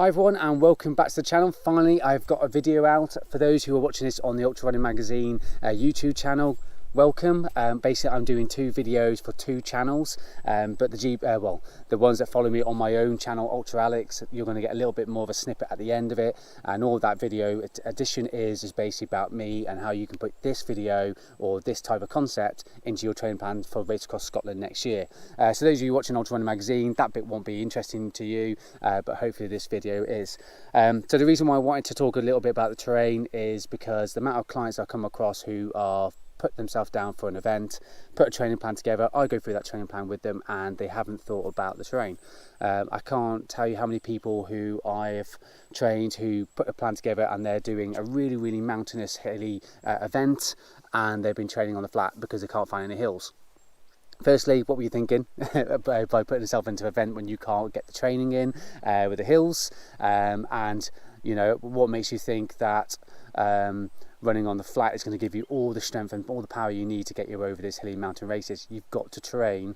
Hi everyone and welcome back to the channel. Finally I've got a video out for those who are watching this on the Ultra Running Magazine YouTube channel. Welcome. Basically I'm doing two videos for two channels, but the ones that follow me on my own channel, UltraAlex, you're going to get a little bit more of a snippet at the end of it, and all that video addition is basically about me and how you can put this video or this type of concept into your training plan for a race across Scotland next year. So those of you watching Ultra Running Magazine, that bit won't be interesting to you, but hopefully this video is. So the reason why I wanted to talk a little bit about the terrain is because the amount of clients I come across who are put themselves down for an event, put a training plan together, I go through that training plan with them and they haven't thought about the terrain. I can't tell you how many people who I've trained who put a plan together and they're doing a really mountainous hilly event and they've been training on the flat because they can't find any hills. Firstly, what were you thinking by putting yourself into an event when you can't get the training in with the hills? And you know, what makes you think that running on the flat is going to give you all the strength and all the power you need to get you over these hilly mountain races? You've got to train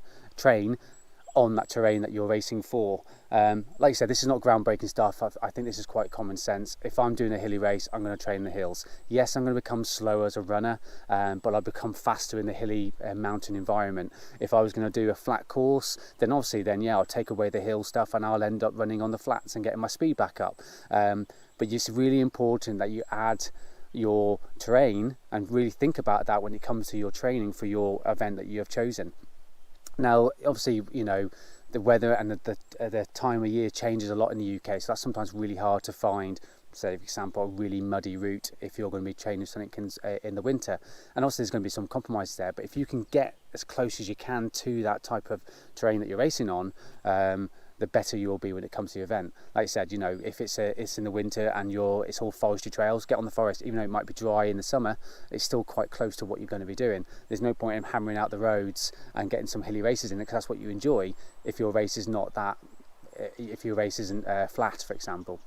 on that terrain that you're racing for. Like I said, this is not groundbreaking stuff. I think this is quite common sense. If I'm doing a hilly race, I'm going to train the hills. Yes, I'm going to become slower as a runner, but I'll become faster in the hilly mountain environment. If I was going to do a flat course, then obviously yeah, I'll take away the hill stuff and I'll end up running on the flats and getting my speed back up. But it's really important that you add your terrain and really think about that when it comes to your training for your event that you have chosen. Now obviously, you know, the weather and the time of year changes a lot in the UK, so that's sometimes really hard to find, say for example, a really muddy route if you're going to be training something in the winter. And also there's going to be some compromises there, but if you can get as close as you can to that type of terrain that you're racing on, the better you'll be when it comes to the event. Like I said, you know, if it's in the winter and it's all forestry trails, get on the forest. Even though it might be dry in the summer, it's still quite close to what you're going to be doing. There's no point in hammering out the roads and getting some hilly races in it, because that's what you enjoy if your race is not that, if your race isn't flat, for example.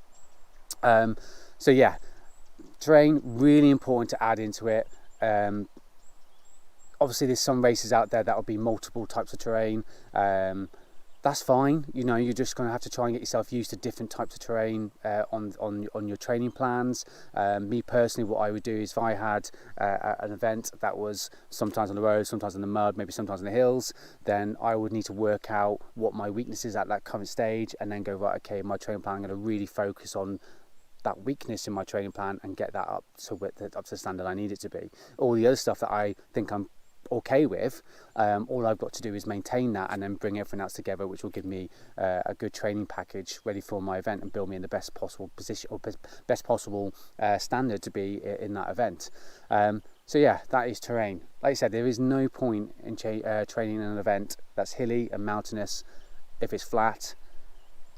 So yeah, terrain, really important to add into it. Obviously there's some races out there that will be multiple types of terrain. That's fine, you know, you're just going to have to try and get yourself used to different types of terrain on your training plans. Me personally, what I would do is if I had an event that was sometimes on the road, sometimes in the mud, maybe sometimes in the hills, then I would need to work out what my weakness is at that current stage and then go, right, okay, my training plan, I'm going to really focus on that weakness in my training plan and get that up to the standard I need it to be. All the other stuff that I think I'm okay with, all I've got to do is maintain that and then bring everything else together, which will give me a good training package ready for my event and build me in the best possible position or best possible standard to be in that event. So yeah, that is terrain. Like I said, there is no point in training an event that's hilly and mountainous if it's flat,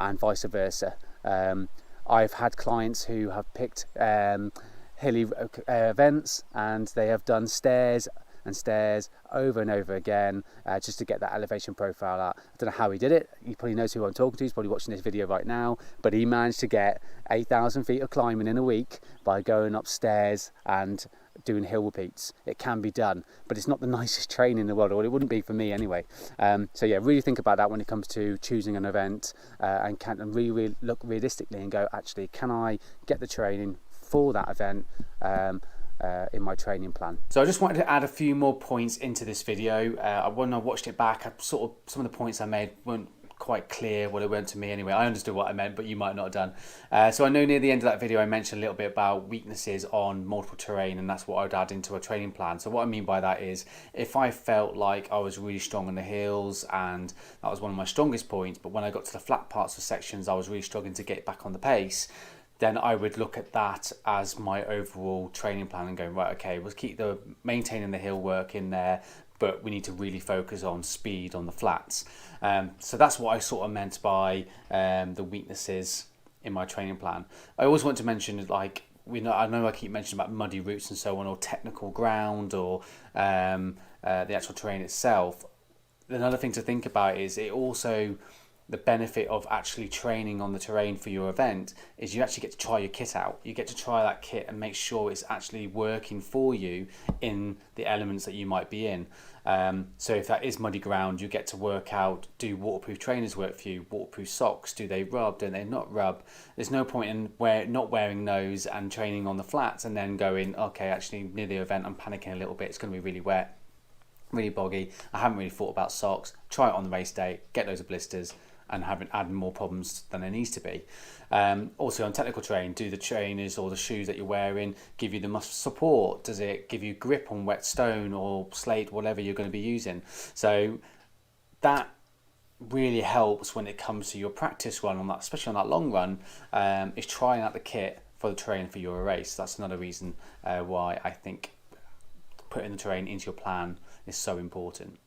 and vice versa. I've had clients who have picked hilly events and they have done stairs and stairs over and over again just to get that elevation profile out. I don't know how he did it. He probably knows who I'm talking to. He's probably watching this video right now, but he managed to get 8,000 feet of climbing in a week by going upstairs and doing hill repeats. It can be done, but it's not the nicest training in the world, or it wouldn't be for me anyway. So yeah, really think about that when it comes to choosing an event, and really look realistically and go, actually, can I get the training for that event in my training plan? So I just wanted to add a few more points into this video. When I watched it back, some of the points I made weren't quite clear what it went to me anyway. I understood what I meant, but you might not have done. So I know near the end of that video I mentioned a little bit about weaknesses on multiple terrain, and that's what I'd add into a training plan. So what I mean by that is, if I felt like I was really strong on the hills and that was one of my strongest points, but when I got to the flat parts of sections I was really struggling to get back on the pace, then I would look at that as my overall training plan and go, right, okay, we'll keep maintaining the hill work in there, but we need to really focus on speed on the flats. So that's what I sort of meant by the weaknesses in my training plan. I always want to mention, like, I know I keep mentioning about muddy routes and so on, or technical ground, or the actual terrain itself. Another thing to think about is it also the benefit of actually training on the terrain for your event is you actually get to try your kit out. You get to try that kit and make sure it's actually working for you in the elements that you might be in. So if that is muddy ground, you get to work out, do waterproof trainers work for you? Waterproof socks, do they rub, do they not rub? There's no point in not wearing those and training on the flats and then going, okay, actually near the event I'm panicking a little bit, it's going to be really wet, really boggy, I haven't really thought about socks. Try it on the race day, get loads of blisters, and haven't added more problems than there needs to be. Also on technical terrain, do the trainers or the shoes that you're wearing give you the muscle support? Does it give you grip on wet stone or slate, whatever you're going to be using? So that really helps when it comes to your practice run on that, especially on that long run, is trying out the kit for the terrain for your race. That's another reason why I think putting the terrain into your plan is so important.